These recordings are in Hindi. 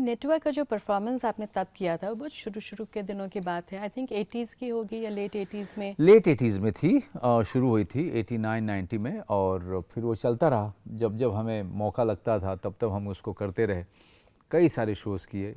नेटवर्क का जो परफॉर्मेंस आपने तब किया था वो बहुत शुरू के दिनों की बात है। आई थिंक 80s की होगी या लेट 80s में। लेट 80s में थी, शुरू हुई थी 89-90 में, और फिर वो चलता रहा। जब जब हमें मौका लगता था तब तब हम उसको करते रहे। कई सारे शोज़ किए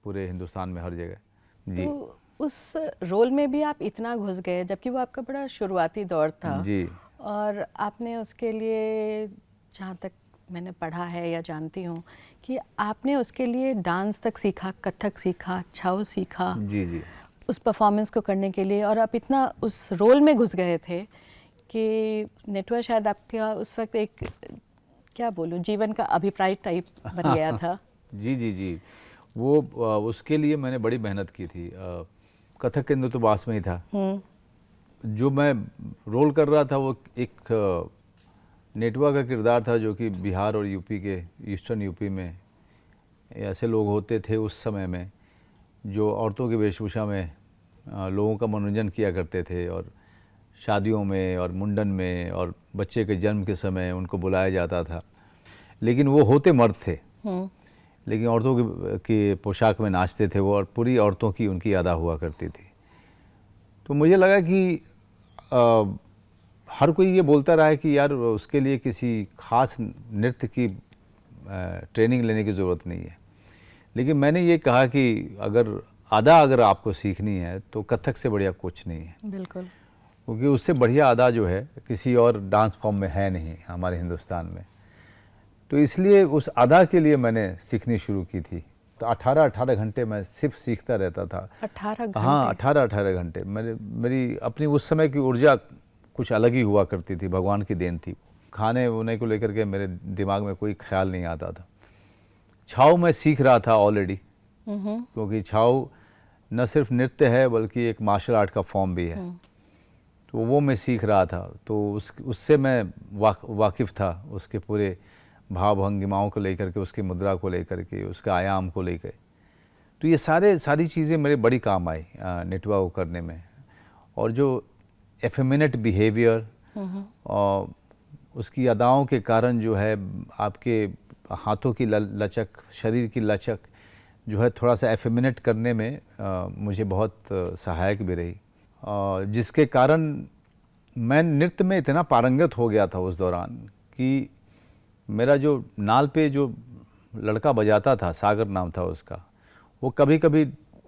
पूरे हिंदुस्तान में, हर जगह जी। तो उस रोल में भी आप इतना घुस गए, जबकि वो आपका बड़ा शुरुआती दौर था जी। और आपने उसके लिए, जहाँ तक मैंने पढ़ा है या जानती हूँ, कि आपने उसके लिए डांस तक सीखा, कथक सीखा, छाऊ सीखा जी जी। उस परफॉर्मेंस को करने के लिए। और आप इतना उस रोल में घुस गए थे कि नेटवर्क शायद आपका उस वक्त एक, क्या बोलूँ, जीवन का अभिप्राय टाइप बन गया था। जी जी जी। वो उसके लिए मैंने बड़ी मेहनत की थी। कथक केंद्र तो बास में ही था। जो मैं रोल कर रहा था वो एक नेटवर्क का किरदार था, जो कि बिहार और यूपी के, ईस्टर्न यूपी में ऐसे लोग होते थे उस समय में जो औरतों की वेशभूषा में लोगों का मनोरंजन किया करते थे, और शादियों में और मुंडन में और बच्चे के जन्म के समय उनको बुलाया जाता था। लेकिन वो होते मर्द थे, लेकिन औरतों की पोशाक में नाचते थे वो, और पूरी औरतों की उनकी अदा हुआ करती थी। तो मुझे लगा कि हर कोई ये बोलता रहा है कि यार उसके लिए किसी खास नृत्य की ट्रेनिंग लेने की ज़रूरत नहीं है। लेकिन मैंने ये कहा कि अगर आपको सीखनी है तो कथक से बढ़िया कुछ नहीं है। बिल्कुल। क्योंकि उससे बढ़िया अदा जो है किसी और डांस फॉर्म में है नहीं हमारे हिंदुस्तान में। तो इसलिए उस अदा के लिए मैंने सीखनी शुरू की थी। तो 18-18 घंटे मैं सिर्फ सीखता रहता था। 18 घंटे? हाँ, 18-18 घंटे। मेरी अपनी उस समय की ऊर्जा कुछ अलग ही हुआ करती थी, भगवान की देन थी। खाने उने को लेकर के मेरे दिमाग में कोई ख्याल नहीं आता था। छाऊ मैं सीख रहा था ऑलरेडी, क्योंकि छाऊ न सिर्फ नृत्य है बल्कि एक मार्शल आर्ट का फॉर्म भी है। तो वो मैं सीख रहा था, तो उससे मैं वाकिफ़ था, उसके पूरे भाव भंगिमाओं को लेकर के, उसकी मुद्रा को लेकर के, उसके आयाम को लेकर। तो ये सारी चीज़ें मेरे बड़ी काम आई नेटवर्क करने में। और जो एफेमिनेट बिहेवियर और उसकी अदाओं के कारण जो है आपके हाथों की लचक, शरीर की लचक जो है थोड़ा सा एफेमिनेट करने में मुझे बहुत सहायक भी रही, जिसके कारण मैं नृत्य में इतना पारंगत हो गया था उस दौरान कि मेरा जो नाल पे जो लड़का बजाता था, सागर नाम था उसका, वो कभी कभी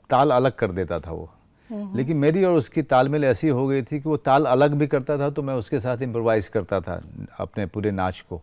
ताल अलग कर देता था वो। लेकिन मेरी और उसकी तालमेल ऐसी हो गई थी कि वो ताल अलग भी करता था तो मैं उसके साथ इम्प्रोवाइज़ करता था अपने पूरे नाच को।